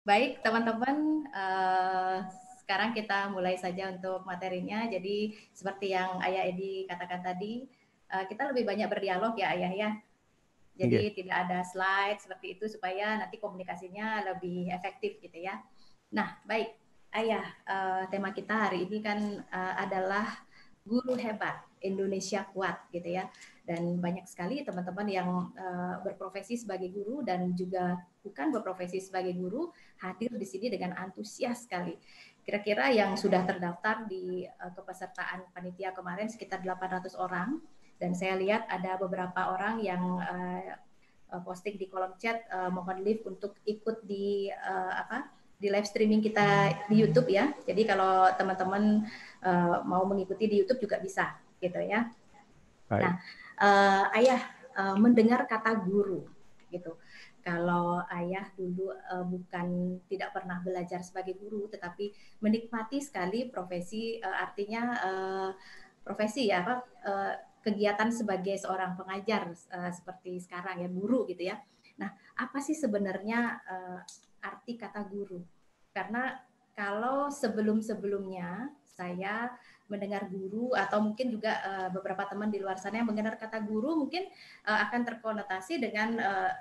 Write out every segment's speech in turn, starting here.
Baik, teman-teman, sekarang kita mulai saja untuk materinya. Jadi seperti yang Ayah Edi katakan tadi, kita lebih banyak berdialog ya Ayah ya. Iya. Jadi tidak ada slide seperti itu supaya nanti komunikasinya lebih efektif gitu ya. Nah, baik, Ayah, tema kita hari ini kan adalah guru hebat, Indonesia kuat gitu ya. Dan banyak sekali teman-teman yang berprofesi sebagai guru dan juga bukan berprofesi sebagai guru hadir di sini dengan antusias sekali. Kira-kira yang sudah terdaftar di kepesertaan panitia kemarin sekitar 800 orang dan saya lihat ada beberapa orang yang posting di kolom chat mohon live untuk ikut di di live streaming kita di YouTube ya. Jadi kalau teman-teman mau mengikuti di YouTube juga bisa gitu ya. Nah, Baik. Ayah mendengar kata guru gitu. Kalau ayah dulu bukan tidak pernah belajar sebagai guru, tetapi menikmati sekali profesi, artinya profesi ya apa kegiatan sebagai seorang pengajar seperti sekarang ya guru gitu ya. Nah, apa sih sebenarnya arti kata guru? Karena kalau sebelum-sebelumnya saya mendengar guru atau mungkin juga beberapa teman di luar sana yang mendengar kata guru mungkin akan terkonotasi dengan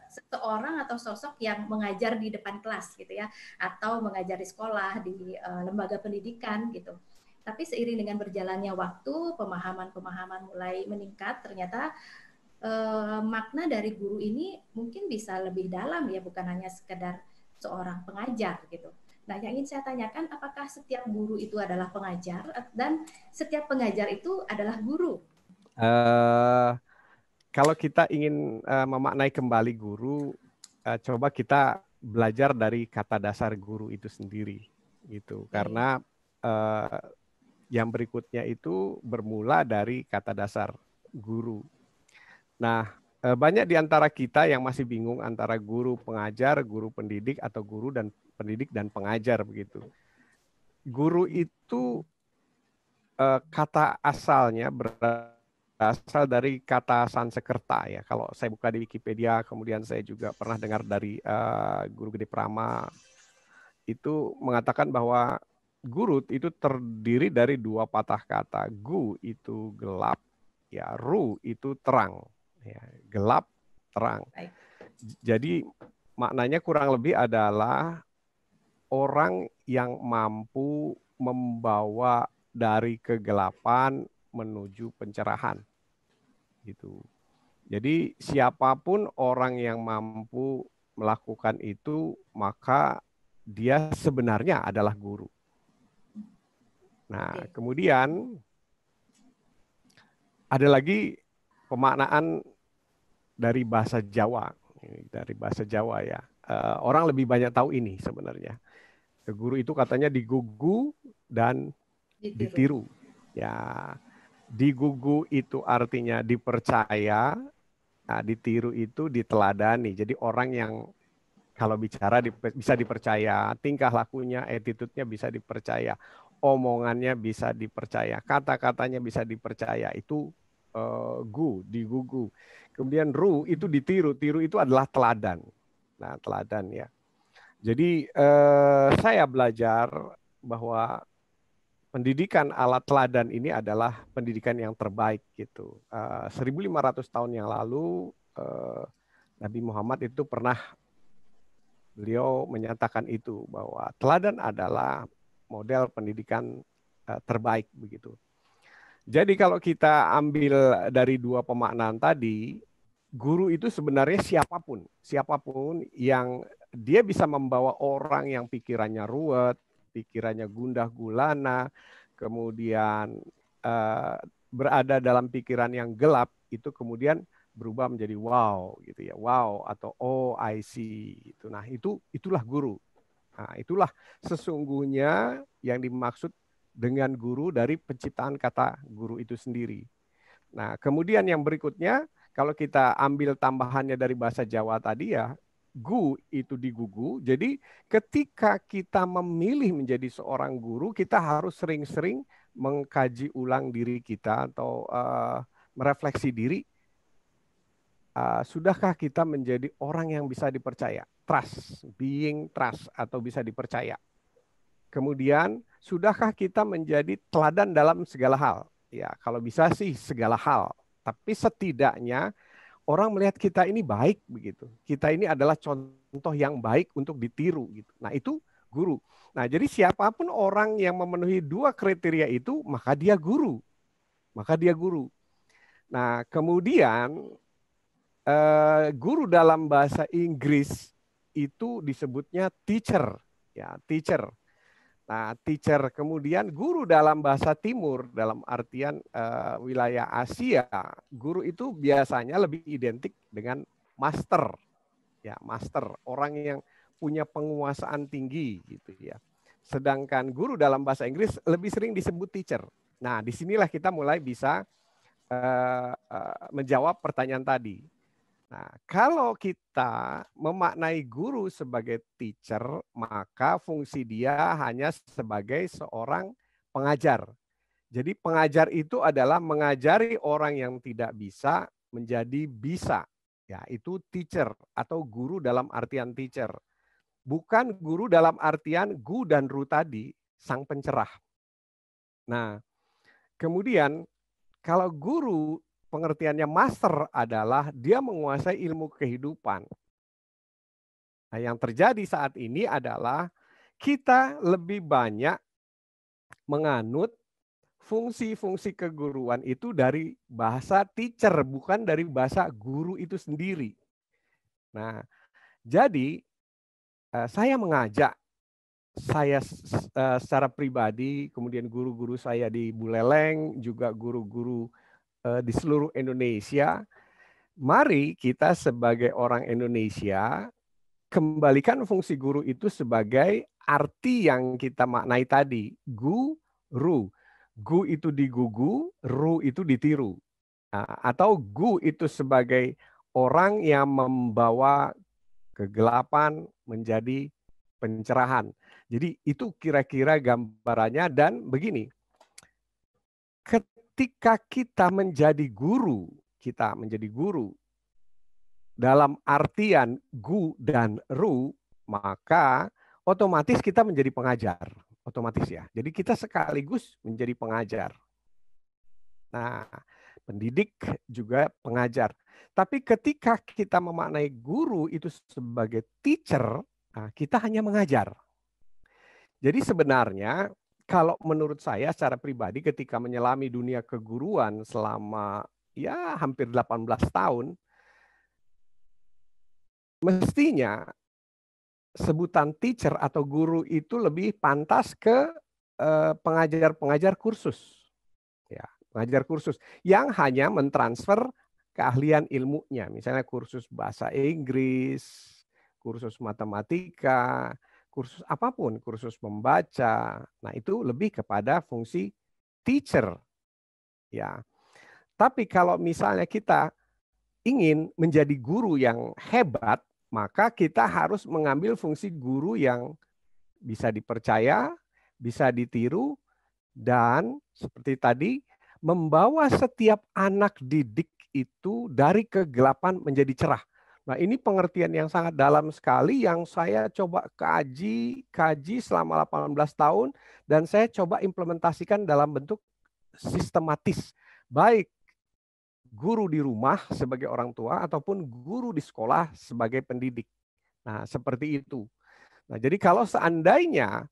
seseorang atau sosok yang mengajar di depan kelas gitu ya atau mengajar di sekolah di lembaga pendidikan gitu. Tapi seiring dengan berjalannya waktu, pemahaman-pemahaman mulai meningkat, ternyata makna dari guru ini mungkin bisa lebih dalam ya, bukan hanya sekedar seorang pengajar gitu. Nah, yang ingin saya tanyakan, apakah setiap guru itu adalah pengajar dan setiap pengajar itu adalah guru? Eh, Kalau kita ingin memaknai kembali guru, coba kita belajar dari kata dasar guru itu sendiri, gitu. Oke. Karena eh, yang berikutnya itu bermula dari kata dasar guru. Nah, banyak di antara kita yang masih bingung antara guru pengajar, guru pendidik, atau guru dan pendidik dan pengajar begitu. Guru itu kata asalnya berasal dari kata Sanskerta ya. Kalau saya buka di Wikipedia, kemudian saya juga pernah dengar dari Guru Gede Prama itu mengatakan bahwa gurut itu terdiri dari dua patah kata. Gu itu gelap, ya. Ru itu terang, ya. Gelap, terang. Baik. Jadi maknanya kurang lebih adalah orang yang mampu membawa dari kegelapan menuju pencerahan gitu. Jadi siapapun orang yang mampu melakukan itu, maka dia sebenarnya adalah guru. Nah, Oke. kemudian ada lagi pemaknaan dari bahasa Jawa, dari bahasa Jawa ya. Orang lebih banyak tahu ini sebenarnya. Guru itu katanya digugu dan Ditiru. ditiru. Ya, digugu itu artinya dipercaya, nah, ditiru itu diteladani. Jadi orang yang kalau bicara bisa dipercaya, tingkah lakunya, attitude-nya bisa dipercaya, omongannya bisa dipercaya, kata-katanya bisa dipercaya. Itu digugu. Kemudian ru itu ditiru, tiru itu adalah teladan. Nah, teladan ya. Jadi saya belajar bahwa pendidikan ala teladan ini adalah pendidikan yang terbaik gitu. 1500 tahun yang lalu Nabi Muhammad itu pernah beliau menyatakan itu bahwa teladan adalah model pendidikan terbaik begitu. Jadi kalau kita ambil dari dua pemaknaan tadi, guru itu sebenarnya siapapun, siapapun yang dia bisa membawa orang yang pikirannya ruwet, pikirannya gundah gulana, kemudian eh, berada dalam pikiran yang gelap, itu kemudian berubah menjadi wow gitu ya, wow atau oh I see gitu. Nah itulah guru. Nah itulah sesungguhnya yang dimaksud dengan guru dari penciptaan kata guru itu sendiri. Nah, kemudian yang berikutnya, kalau kita ambil tambahannya dari bahasa Jawa tadi ya, gu itu digugu. Jadi ketika kita memilih menjadi seorang guru, kita harus sering-sering mengkaji ulang diri kita atau merefleksi diri. sudahkah kita menjadi orang yang bisa dipercaya? Trust, being trust atau bisa dipercaya. Kemudian, sudahkah kita menjadi teladan dalam segala hal? Ya, kalau bisa sih segala hal. Tapi setidaknya orang melihat kita ini baik begitu. Kita ini adalah contoh yang baik untuk ditiru gitu. Nah, itu guru. Nah, jadi siapapun orang yang memenuhi dua kriteria itu, maka dia guru. Maka dia guru. Nah, kemudian guru dalam bahasa Inggris itu disebutnya teacher, ya, teacher. Nah, teacher, kemudian guru dalam bahasa Timur, dalam artian wilayah Asia, guru itu biasanya lebih identik dengan master, ya, master, orang yang punya penguasaan tinggi, gitu ya. Sedangkan guru dalam bahasa Inggris lebih sering disebut teacher. Nah, disinilah kita mulai bisa menjawab pertanyaan tadi. Nah, kalau kita memaknai guru sebagai teacher, maka fungsi dia hanya sebagai seorang pengajar. Jadi pengajar itu adalah mengajari orang yang tidak bisa menjadi bisa. Ya, itu teacher atau guru dalam artian teacher. Bukan guru dalam artian gu dan ru tadi, sang pencerah. Nah, kemudian kalau guru pengertiannya master adalah dia menguasai ilmu kehidupan. Nah, yang terjadi saat ini adalah kita lebih banyak menganut fungsi-fungsi keguruan itu dari bahasa teacher, bukan dari bahasa guru itu sendiri. Nah, jadi saya mengajak, saya secara pribadi, kemudian guru-guru saya di Buleleng, juga guru-guru di seluruh Indonesia, mari kita sebagai orang Indonesia kembalikan fungsi guru itu sebagai arti yang kita maknai tadi, guru. Gu itu digugu, ru itu ditiru. Nah, atau gu itu sebagai orang yang membawa kegelapan menjadi pencerahan. Jadi itu kira-kira gambarannya, dan begini, ketika kita menjadi guru dalam artian gu dan ru, maka otomatis kita menjadi pengajar. Otomatis ya. Jadi kita sekaligus menjadi pengajar. Nah, pendidik juga pengajar. Tapi ketika kita memaknai guru itu sebagai teacher, nah, kita hanya mengajar. Jadi sebenarnya kalau menurut saya secara pribadi ketika menyelami dunia keguruan selama ya hampir 18 tahun, mestinya sebutan teacher atau guru itu lebih pantas ke pengajar-pengajar kursus. Ya, pengajar kursus yang hanya mentransfer keahlian ilmunya, misalnya kursus bahasa Inggris, kursus matematika, kursus apapun, kursus membaca. Nah, itu lebih kepada fungsi teacher. Ya. Tapi kalau misalnya kita ingin menjadi guru yang hebat, maka kita harus mengambil fungsi guru yang bisa dipercaya, bisa ditiru, dan seperti tadi, membawa setiap anak didik itu dari kegelapan menjadi cerah. Nah, ini pengertian yang sangat dalam sekali yang saya coba kaji selama 18 tahun, dan saya coba implementasikan dalam bentuk sistematis. Baik guru di rumah sebagai orang tua ataupun guru di sekolah sebagai pendidik. Nah, seperti itu. Nah, jadi kalau seandainya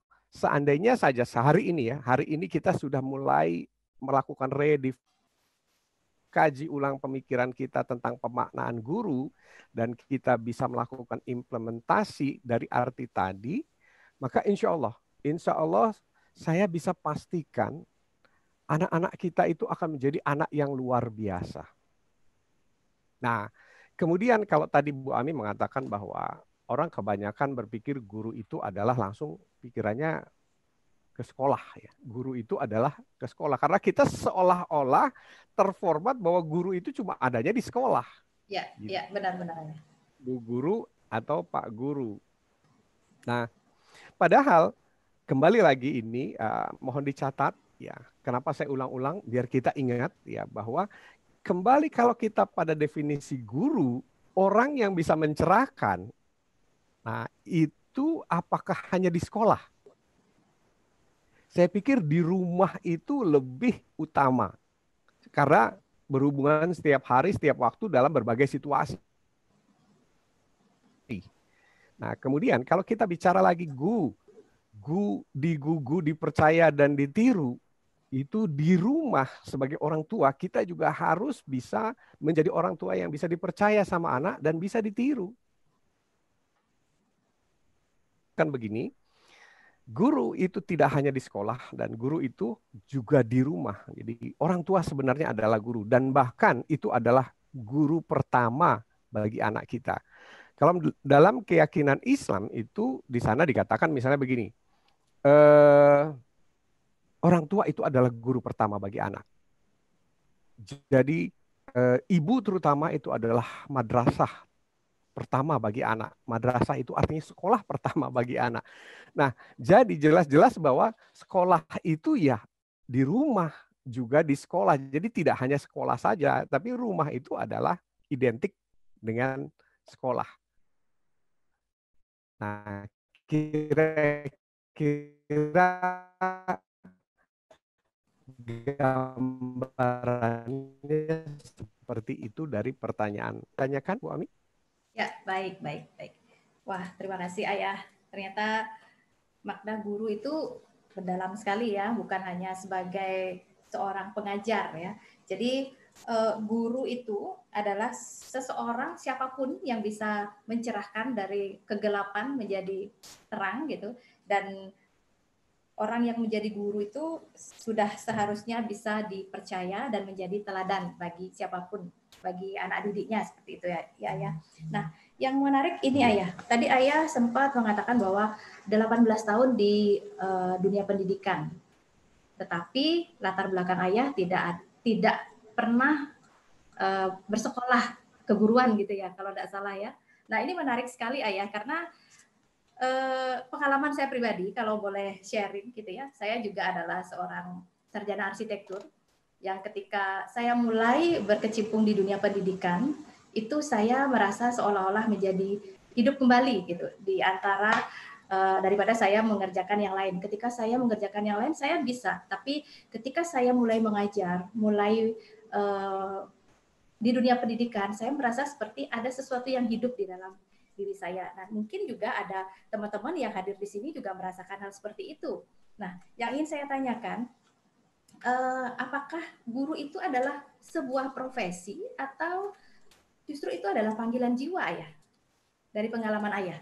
saja sehari ini ya, hari ini kita sudah mulai melakukan kaji ulang pemikiran kita tentang pemaknaan guru dan kita bisa melakukan implementasi dari arti tadi, maka insya Allah saya bisa pastikan anak-anak kita itu akan menjadi anak yang luar biasa. Nah, kemudian kalau tadi Bu Ami mengatakan bahwa orang kebanyakan berpikir guru itu adalah langsung pikirannya ke sekolah ya. Guru itu adalah ke sekolah karena kita seolah-olah terformat bahwa guru itu cuma adanya di sekolah. Ya, gitu. Ya, benar-benar. Bu Guru atau Pak Guru. Nah, padahal kembali lagi ini mohon dicatat ya. Kenapa saya ulang-ulang biar kita ingat ya bahwa kembali kalau kita pada definisi guru, orang yang bisa mencerahkan, nah itu apakah hanya di sekolah? Saya pikir di rumah itu lebih utama. Karena berhubungan setiap hari, setiap waktu dalam berbagai situasi. Nah, kemudian kalau kita bicara lagi digugu, dipercaya, dan ditiru, itu di rumah sebagai orang tua, kita juga harus bisa menjadi orang tua yang bisa dipercaya sama anak dan bisa ditiru. Kan begini, guru itu tidak hanya di sekolah dan guru itu juga di rumah. Jadi orang tua sebenarnya adalah guru dan bahkan itu adalah guru pertama bagi anak kita. Kalau dalam keyakinan Islam itu di sana dikatakan misalnya begini, orang tua itu adalah guru pertama bagi anak. Jadi ibu terutama itu adalah madrasah pertama bagi anak. Madrasah itu artinya sekolah pertama bagi anak. Nah, jadi jelas-jelas bahwa sekolah itu ya di rumah juga di sekolah. Jadi tidak hanya sekolah saja, tapi rumah itu adalah identik dengan sekolah. Nah, kira-kira gambarannya seperti itu dari pertanyaan. Tanyakan, Bu Ami? Ya, baik, baik, baik. Wah, terima kasih Ayah. Ternyata makna guru itu mendalam sekali ya, bukan hanya sebagai seorang pengajar ya. Jadi guru itu adalah seseorang siapapun yang bisa mencerahkan dari kegelapan menjadi terang gitu, dan orang yang menjadi guru itu sudah seharusnya bisa dipercaya dan menjadi teladan bagi siapapun, bagi anak didiknya seperti itu ya, ya. Nah, yang menarik ini Ayah. Tadi Ayah sempat mengatakan bahwa 18 tahun di dunia pendidikan. Tetapi latar belakang Ayah tidak pernah bersekolah keguruan gitu ya, kalau tidak salah ya. Nah, ini menarik sekali Ayah karena pengalaman saya pribadi, kalau boleh sharing gitu ya, saya juga adalah seorang sarjana arsitektur yang ketika saya mulai berkecimpung di dunia pendidikan, itu saya merasa seolah-olah menjadi hidup kembali gitu di antara daripada saya mengerjakan yang lain. Ketika saya mengerjakan yang lain, saya bisa, tapi ketika saya mulai mengajar, mulai di dunia pendidikan, saya merasa seperti ada sesuatu yang hidup di dalam diri saya. Nah, mungkin juga ada teman-teman yang hadir di sini juga merasakan hal seperti itu. Nah, yang ingin saya tanyakan, apakah guru itu adalah sebuah profesi atau justru itu adalah panggilan jiwa, Ayah? Dari pengalaman Ayah.